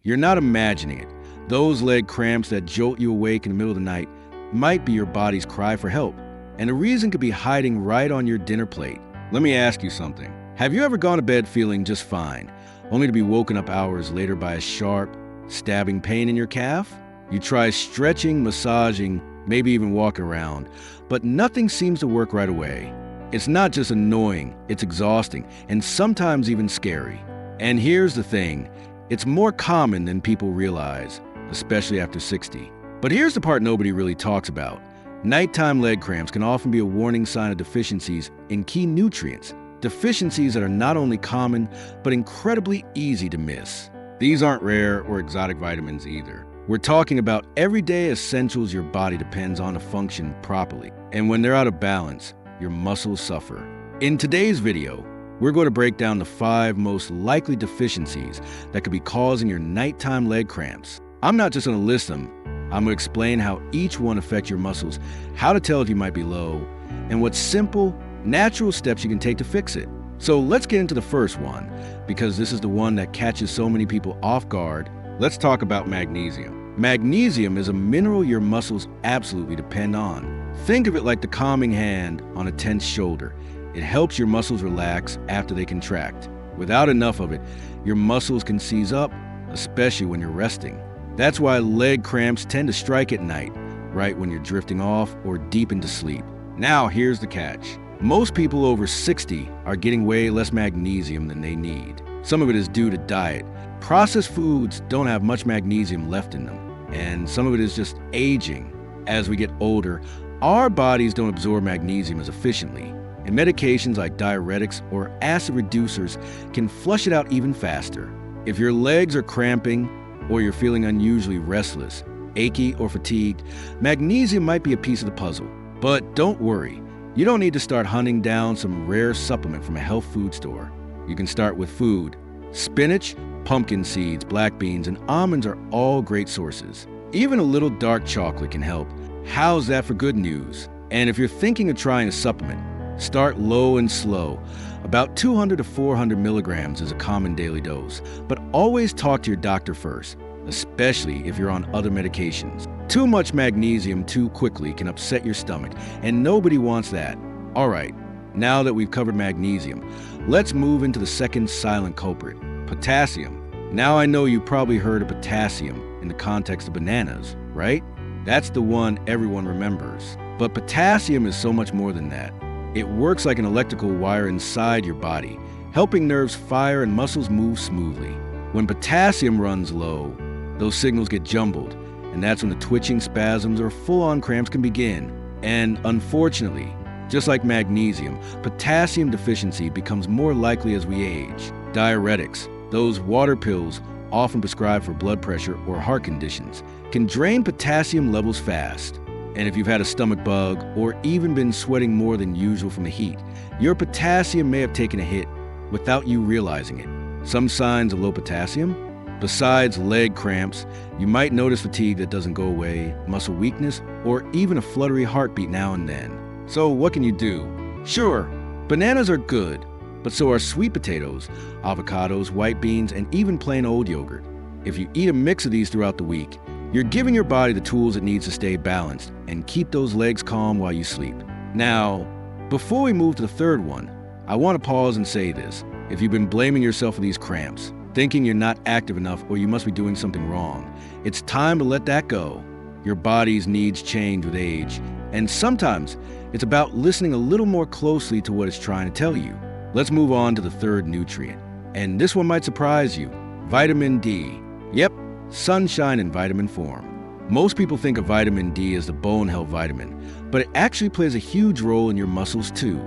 You're not imagining it. Those leg cramps that jolt you awake in the middle of the night might be your body's cry for help. And the reason could be hiding right on your dinner plate. Let me ask you something. Have you ever gone to bed feeling just fine, only to be woken up hours later by a sharp, stabbing pain in your calf? You try stretching, massaging, maybe even walking around, but nothing seems to work right away. It's not just annoying, it's exhausting, and sometimes even scary. And here's the thing, it's more common than people realize, especially after 60. But here's the part nobody really talks about. Nighttime leg cramps can often be a warning sign of deficiencies in key nutrients, deficiencies that are not only common, but incredibly easy to miss. These aren't rare or exotic vitamins either. We're talking about everyday essentials your body depends on to function properly. And when they're out of balance, your muscles suffer. In today's video, we're going to break down the 5 most likely deficiencies that could be causing your nighttime leg cramps. I'm not just going to list them, I'm going to explain how each one affects your muscles, how to tell if you might be low, and what simple, natural steps you can take to fix it. So let's get into the first one, because this is the one that catches so many people off guard. Let's talk about magnesium. Magnesium is a mineral your muscles absolutely depend on. Think of it like the calming hand on a tense shoulder. It helps your muscles relax after they contract. Without enough of it, your muscles can seize up, especially when you're resting. That's why leg cramps tend to strike at night, right when you're drifting off or deep into sleep. Now, here's the catch. Most people over 60 are getting way less magnesium than they need. Some of it is due to diet. Processed foods don't have much magnesium left in them, and some of it is just aging. As we get older, our bodies don't absorb magnesium as efficiently, and medications like diuretics or acid reducers can flush it out even faster. If your legs are cramping or you're feeling unusually restless, achy, or fatigued, magnesium might be a piece of the puzzle. But don't worry, you don't need to start hunting down some rare supplement from a health food store. You can start with food. Spinach, pumpkin seeds, black beans, and almonds are all great sources. Even a little dark chocolate can help. How's that for good news? And if you're thinking of trying a supplement, start low and slow. About 200 to 400 milligrams is a common daily dose, but always talk to your doctor first, especially if you're on other medications. Too much magnesium too quickly can upset your stomach, and nobody wants that. All right, now that we've covered magnesium, let's move into the second silent culprit, potassium. Now I know you probably heard of potassium in the context of bananas, right? That's the one everyone remembers. But potassium is so much more than that. It works like an electrical wire inside your body, helping nerves fire and muscles move smoothly. When potassium runs low, those signals get jumbled, and that's when the twitching, spasms, or full-on cramps can begin. And unfortunately, just like magnesium, potassium deficiency becomes more likely as we age. Diuretics, those water pills often prescribed for blood pressure or heart conditions, can drain potassium levels fast. And if you've had a stomach bug or even been sweating more than usual from the heat, your potassium may have taken a hit without you realizing it. Some signs of low potassium? Besides leg cramps, you might notice fatigue that doesn't go away, muscle weakness, or even a fluttery heartbeat now and then. So what can you do? Sure, bananas are good, but so are sweet potatoes, avocados, white beans, and even plain old yogurt. If you eat a mix of these throughout the week, you're giving your body the tools it needs to stay balanced and keep those legs calm while you sleep. Now, before we move to the third one, I want to pause and say this. If you've been blaming yourself for these cramps, thinking you're not active enough or you must be doing something wrong, it's time to let that go. Your body's needs change with age, and sometimes it's about listening a little more closely to what it's trying to tell you. Let's move on to the third nutrient, and this one might surprise you, vitamin D. Yep, sunshine in vitamin form. Most people think of vitamin D as the bone health vitamin, but it actually plays a huge role in your muscles too.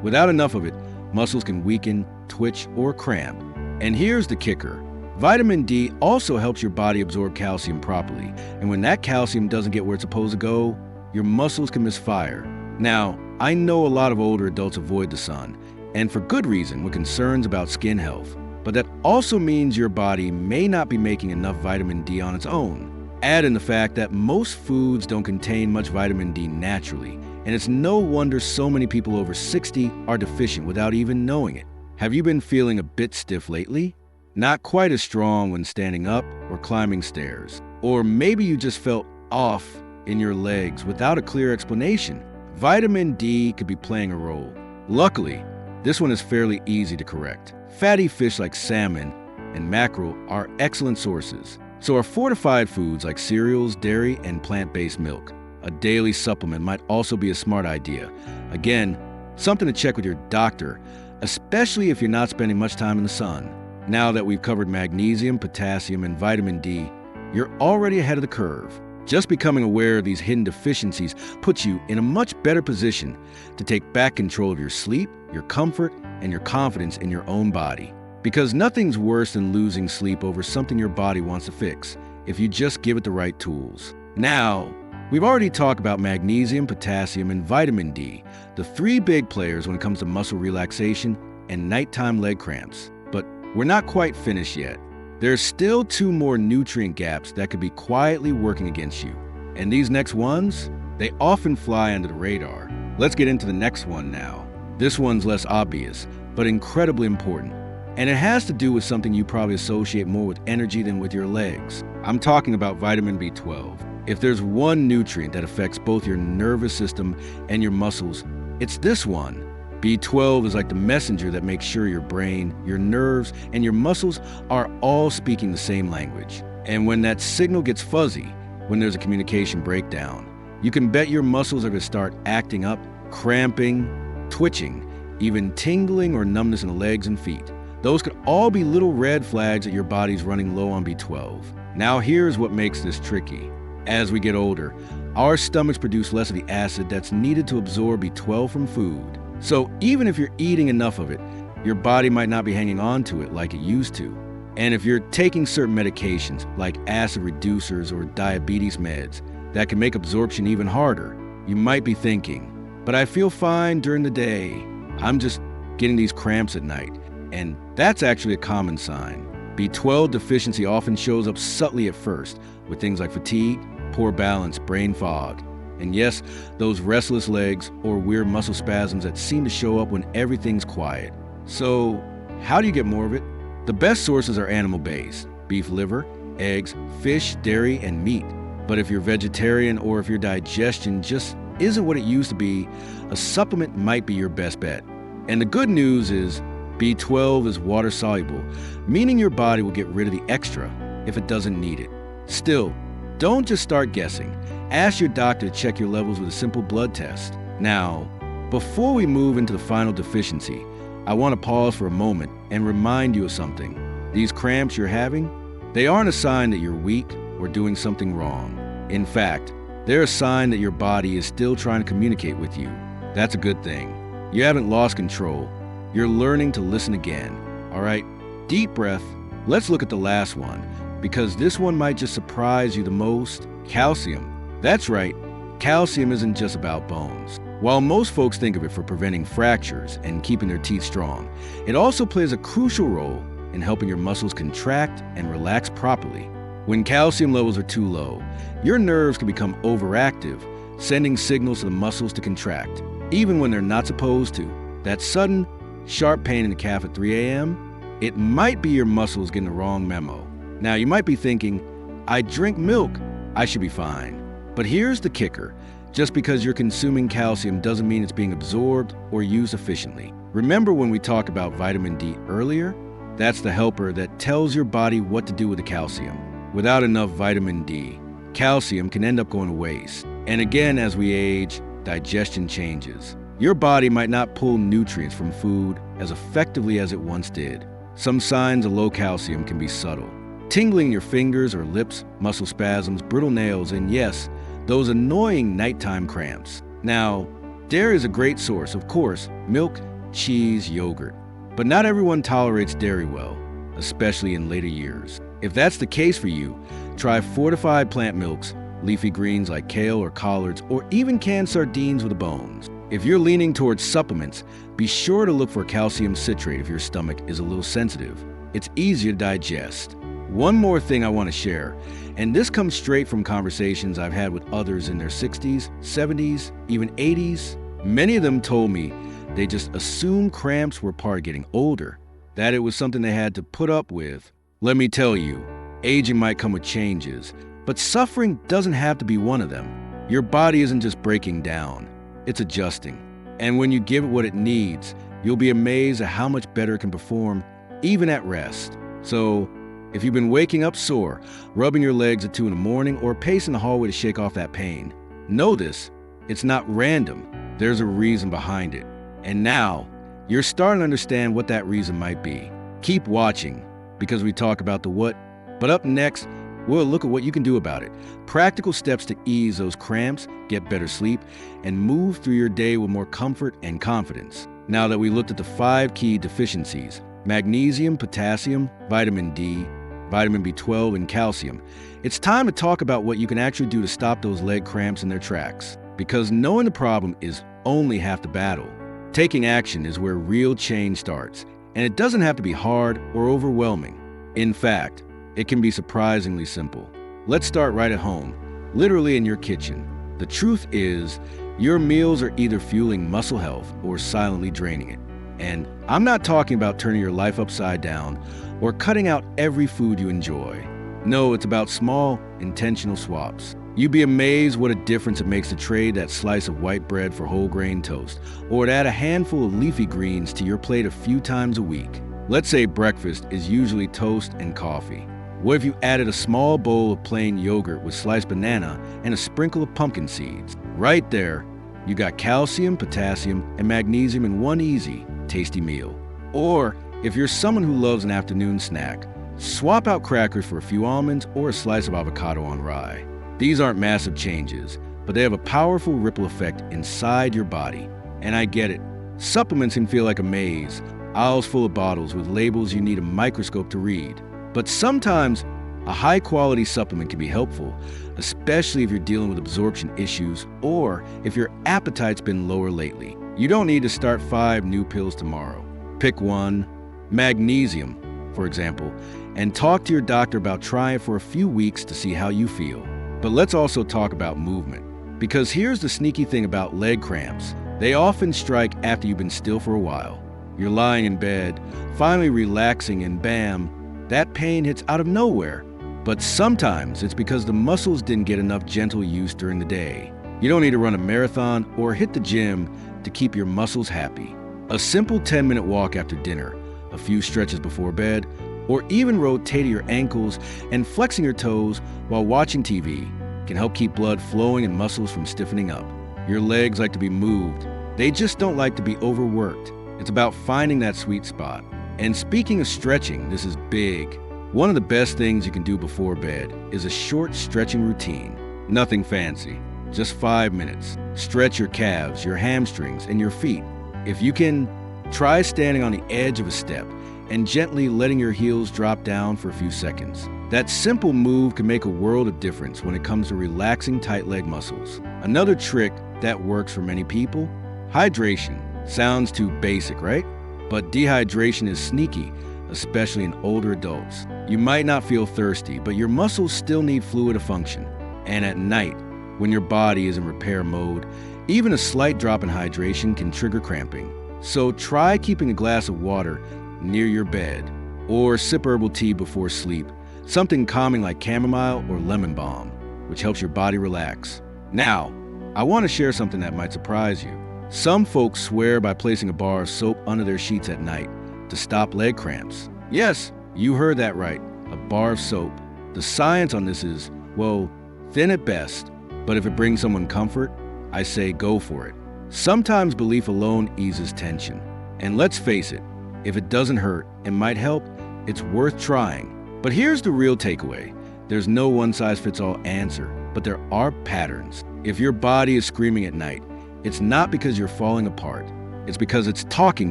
Without enough of it, muscles can weaken, twitch, or cramp. And here's the kicker. Vitamin D also helps your body absorb calcium properly, and when that calcium doesn't get where it's supposed to go, your muscles can misfire. Now, I know a lot of older adults avoid the sun, and for good reason with concerns about skin health. But that also means your body may not be making enough vitamin D on its own. Add in the fact that most foods don't contain much vitamin D naturally, and it's no wonder so many people over 60 are deficient without even knowing it. Have you been feeling a bit stiff lately? Not quite as strong when standing up or or climbing stairs. Or maybe you just felt off in your legs without a clear explanation. Vitamin D could be playing a role. Luckily, this one is fairly easy to correct. Fatty fish like salmon and mackerel are excellent sources. So are fortified foods like cereals, dairy, and plant-based milk. A daily supplement might also be a smart idea. Again, something to check with your doctor, especially if you're not spending much time in the sun. Now that we've covered magnesium, potassium, and vitamin D, you're already ahead of the curve. Just becoming aware of these hidden deficiencies puts you in a much better position to take back control of your sleep, your comfort, and your confidence in your own body. Because nothing's worse than losing sleep over something your body wants to fix, if you just give it the right tools. Now, we've already talked about magnesium, potassium, and vitamin D, the three big players when it comes to muscle relaxation and nighttime leg cramps. But we're not quite finished yet. There's still two more nutrient gaps that could be quietly working against you. And these next ones, they often fly under the radar. Let's get into the next one now. This one's less obvious, but incredibly important. And it has to do with something you probably associate more with energy than with your legs. I'm talking about vitamin B12. If there's one nutrient that affects both your nervous system and your muscles, it's this one. B12 is like the messenger that makes sure your brain, your nerves, and your muscles are all speaking the same language. And when that signal gets fuzzy, when there's a communication breakdown, you can bet your muscles are going to start acting up, cramping, twitching, even tingling or numbness in the legs and feet. Those could all be little red flags that your body's running low on B12. Now here's what makes this tricky. As we get older, our stomachs produce less of the acid that's needed to absorb B12 from food. So even if you're eating enough of it, your body might not be hanging on to it like it used to. And if you're taking certain medications like acid reducers or diabetes meds that can make absorption even harder, you might be thinking, but I feel fine during the day. I'm just getting these cramps at night. And that's actually a common sign. B12 deficiency often shows up subtly at first with things like fatigue, poor balance, brain fog, and yes, those restless legs or weird muscle spasms that seem to show up when everything's quiet. So, how do you get more of it? The best sources are animal-based: beef liver, eggs, fish, dairy, and meat. But if you're vegetarian or if your digestion just isn't what it used to be, a supplement might be your best bet. And the good news is B12 is water-soluble, meaning your body will get rid of the extra if it doesn't need it. Still, don't just start guessing. Ask your doctor to check your levels with a simple blood test. Now, before we move into the final deficiency, I want to pause for a moment and remind you of something. These cramps you're having, they aren't a sign that you're weak or doing something wrong. In fact, they're a sign that your body is still trying to communicate with you. That's a good thing. You haven't lost control. You're learning to listen again. All right, deep breath. Let's look at the last one, because this one might just surprise you the most. Calcium. That's right, calcium isn't just about bones. While most folks think of it for preventing fractures and keeping their teeth strong, it also plays a crucial role in helping your muscles contract and relax properly. When calcium levels are too low, your nerves can become overactive, sending signals to the muscles to contract, even when they're not supposed to. That sudden, sharp pain in the calf at 3 a.m., it might be your muscles getting the wrong memo. Now, you might be thinking, I drink milk, I should be fine. But here's the kicker. Just because you're consuming calcium doesn't mean it's being absorbed or used efficiently. Remember when we talked about vitamin D earlier? That's the helper that tells your body what to do with the calcium. Without enough vitamin D, calcium can end up going to waste. And again, as we age, digestion changes. Your body might not pull nutrients from food as effectively as it once did. Some signs of low calcium can be subtle. Tingling in your fingers or lips, muscle spasms, brittle nails, and yes, those annoying nighttime cramps. Now, dairy is a great source, of course, milk, cheese, yogurt. But not everyone tolerates dairy well, especially in later years. If that's the case for you, try fortified plant milks, leafy greens like kale or collards, or even canned sardines with the bones. If you're leaning towards supplements, be sure to look for calcium citrate if your stomach is a little sensitive. It's easier to digest. One more thing I want to share, and this comes straight from conversations I've had with others in their 60s, 70s, even 80s. Many of them told me they just assumed cramps were part of getting older, that it was something they had to put up with. Let me tell you, Aging might come with changes, but suffering doesn't have to be one of them. Your body isn't just breaking down, it's adjusting. And when you give it what it needs, you'll be amazed at how much better it can perform, even at rest. So, if you've been waking up sore, rubbing your legs at 2 in the morning, or pacing the hallway to shake off that pain, know this, it's not random. There's a reason behind it. And now, you're starting to understand what that reason might be. Keep watching, because we talk about the what, but up next, we'll look at what you can do about it. Practical steps to ease those cramps, get better sleep, and move through your day with more comfort and confidence. Now that we looked at the 5 key deficiencies, magnesium, potassium, vitamin D, vitamin B12, and calcium, it's time to talk about what you can actually do to stop those leg cramps in their tracks. Because knowing the problem is only half the battle. Taking action is where real change starts, and it doesn't have to be hard or overwhelming. In fact, it can be surprisingly simple. Let's start right at home, literally in your kitchen. The truth is, your meals are either fueling muscle health or silently draining it. And I'm not talking about turning your life upside down or cutting out every food you enjoy. No, it's about small, intentional swaps. You'd be amazed what a difference it makes to trade that slice of white bread for whole grain toast, or to add a handful of leafy greens to your plate a few times a week. Let's say breakfast is usually toast and coffee. What if you added a small bowl of plain yogurt with sliced banana and a sprinkle of pumpkin seeds? Right there, you got calcium, potassium, and magnesium in one easy, tasty meal. Or, if you're someone who loves an afternoon snack, swap out crackers for a few almonds or a slice of avocado on rye. These aren't massive changes, but they have a powerful ripple effect inside your body. And I get it. Supplements can feel like a maze, aisles full of bottles with labels you need a microscope to read. But sometimes, a high-quality supplement can be helpful, especially if you're dealing with absorption issues or if your appetite's been lower lately. You don't need to start 5 new pills tomorrow. Pick one, magnesium, for example, and talk to your doctor about trying it for a few weeks to see how you feel. But let's also talk about movement, because here's the sneaky thing about leg cramps. They often strike after you've been still for a while. You're lying in bed, finally relaxing, and bam, that pain hits out of nowhere. But sometimes it's because the muscles didn't get enough gentle use during the day. You don't need to run a marathon or hit the gym to keep your muscles happy. A simple 10-minute walk after dinner, a few stretches before bed, or even rotating your ankles and flexing your toes while watching TV can help keep blood flowing and muscles from stiffening up. Your legs like to be moved. They just don't like to be overworked. It's about finding that sweet spot. And speaking of stretching, this is big. One of the best things you can do before bed is a short stretching routine. Nothing fancy, just 5 minutes. Stretch your calves, your hamstrings, and your feet. If you can, try standing on the edge of a step and gently letting your heels drop down for a few seconds. That simple move can make a world of difference when it comes to relaxing tight leg muscles. Another trick that works for many people, hydration. Sounds too basic, right? But dehydration is sneaky, especially in older adults. You might not feel thirsty, but your muscles still need fluid to function. And at night, when your body is in repair mode, even a slight drop in hydration can trigger cramping. So try keeping a glass of water near your bed, or sip herbal tea before sleep, something calming like chamomile or lemon balm, which helps your body relax. Now, I want to share something that might surprise you. Some folks swear by placing a bar of soap under their sheets at night to stop leg cramps. Yes, you heard that right, a bar of soap. The science on this is, well, thin at best, but if it brings someone comfort, I say go for it. Sometimes belief alone eases tension. And let's face it, if it doesn't hurt and might help, it's worth trying. But here's the real takeaway. There's no one-size-fits-all answer, but there are patterns. If your body is screaming at night, it's not because you're falling apart. It's because it's talking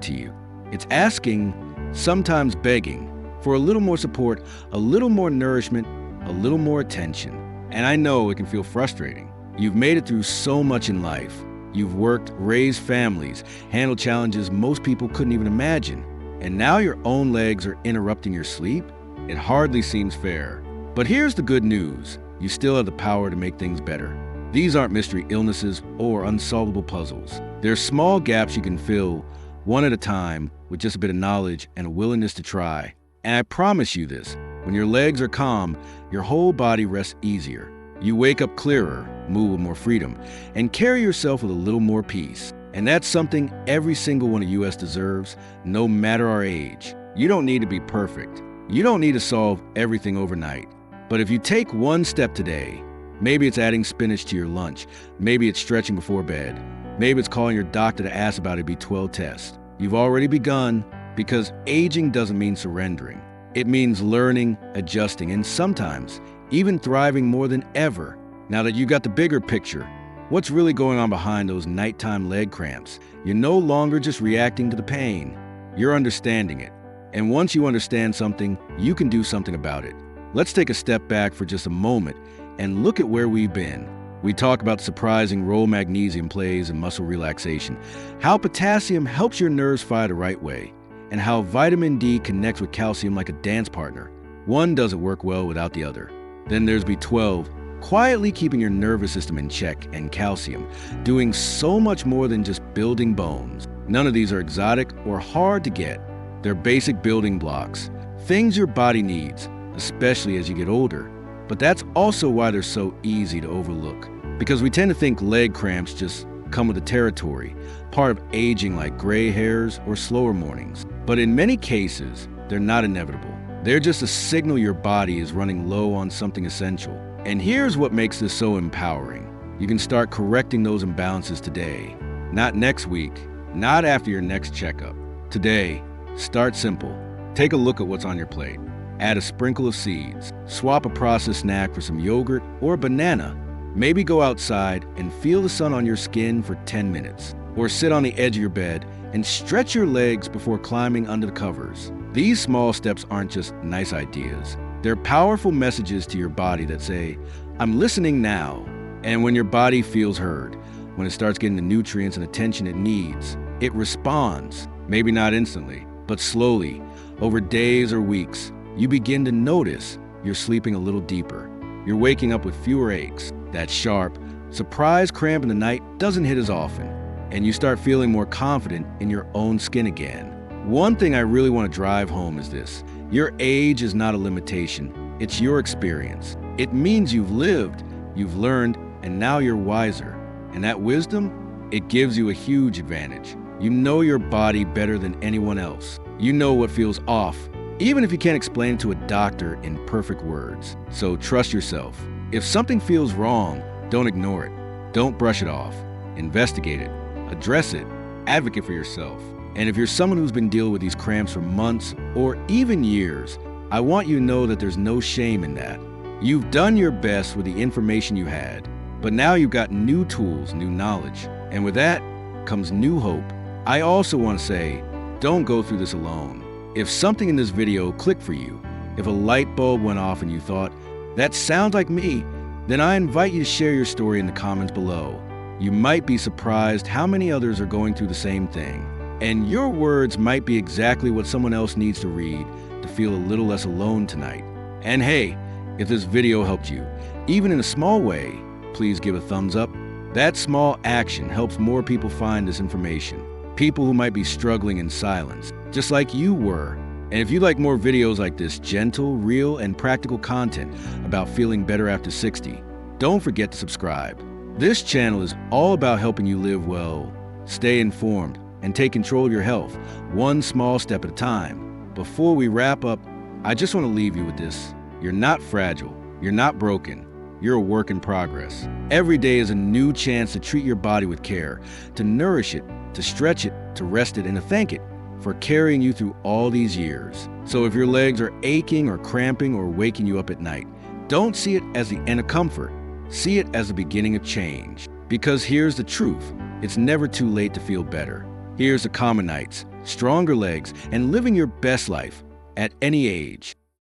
to you. It's asking, sometimes begging, for a little more support, a little more nourishment, a little more attention. And I know it can feel frustrating. You've made it through so much in life. You've worked, raised families, handled challenges most people couldn't even imagine. And now your own legs are interrupting your sleep? It hardly seems fair. But here's the good news. You still have the power to make things better. These aren't mystery illnesses or unsolvable puzzles. They're small gaps you can fill, one at a time, with just a bit of knowledge and a willingness to try. And I promise you this, When your legs are calm, your whole body rests easier. You wake up clearer, move with more freedom, and carry yourself with a little more peace. And that's something every single one of us deserves, no matter our age. You don't need to be perfect. You don't need to solve everything overnight. But if you take one step today, maybe it's adding spinach to your lunch, maybe it's stretching before bed, maybe it's calling your doctor to ask about a B12 test. You've already begun, because aging doesn't mean surrendering. It means learning, adjusting, and sometimes even thriving more than ever. Now that you got the bigger picture, what's really going on behind those nighttime leg cramps? You're no longer just reacting to the pain. You're understanding it. And once you understand something, you can do something about it. Let's take a step back for just a moment and look at where we've been. We talk about the surprising role magnesium plays in muscle relaxation, how potassium helps your nerves fire the right way, and how vitamin D connects with calcium like a dance partner. One doesn't work well without the other. Then there's B12, quietly keeping your nervous system in check, and calcium, doing so much more than just building bones. None of these are exotic or hard to get. They're basic building blocks, things your body needs, especially as you get older. But that's also why they're so easy to overlook. Because we tend to think leg cramps just come with the territory, part of aging like gray hairs or slower mornings. But in many cases, they're not inevitable. They're just a signal your body is running low on something essential. And here's what makes this so empowering. You can start correcting those imbalances today. Not next week, not after your next checkup. Today, start simple. Take a look at what's on your plate. Add a sprinkle of seeds. Swap a processed snack for some yogurt or a banana. Maybe go outside and feel the sun on your skin for 10 minutes. Or sit on the edge of your bed and stretch your legs before climbing under the covers. These small steps aren't just nice ideas. They're powerful messages to your body that say, I'm listening now. And when your body feels heard, when it starts getting the nutrients and attention it needs, it responds. Maybe not instantly, but slowly, over days or weeks, you begin to notice you're sleeping a little deeper. You're waking up with fewer aches. That sharp, surprise cramp in the night doesn't hit as often. And you start feeling more confident in your own skin again. One thing I really want to drive home is this. Your age is not a limitation. It's your experience. It means you've lived, you've learned, and now you're wiser. And that wisdom, it gives you a huge advantage. You know your body better than anyone else. You know what feels off, even if you can't explain it to a doctor in perfect words. So trust yourself. If something feels wrong, don't ignore it. Don't brush it off. Investigate it. Address it. Advocate for yourself. And if you're someone who's been dealing with these cramps for months or even years, I want you to know that there's no shame in that. You've done your best with the information you had, but now you've got new tools, new knowledge, and with that comes new hope. I also want to say, don't go through this alone. If something in this video clicked for you, if a light bulb went off and you thought, that sounds like me, then I invite you to share your story in the comments below. You might be surprised how many others are going through the same thing. And your words might be exactly what someone else needs to read to feel a little less alone tonight. And hey, if this video helped you, even in a small way, please give a thumbs up. That small action helps more people find this information. People who might be struggling in silence, just like you were. And if you'd like more videos like this, gentle, real, and practical content about feeling better after 60, don't forget to subscribe. This channel is all about helping you live well, stay informed, and take control of your health, one small step at a time. Before we wrap up, I just want to leave you with this. You're not fragile. You're not broken. You're a work in progress. Every day is a new chance to treat your body with care, to nourish it, to stretch it, to rest it, and to thank it for carrying you through all these years. So if your legs are aching or cramping or waking you up at night, don't see it as the end of comfort. See it as the beginning of change. Because here's the truth. It's never too late to feel better. Here's to calmer nights, stronger legs, and living your best life at any age.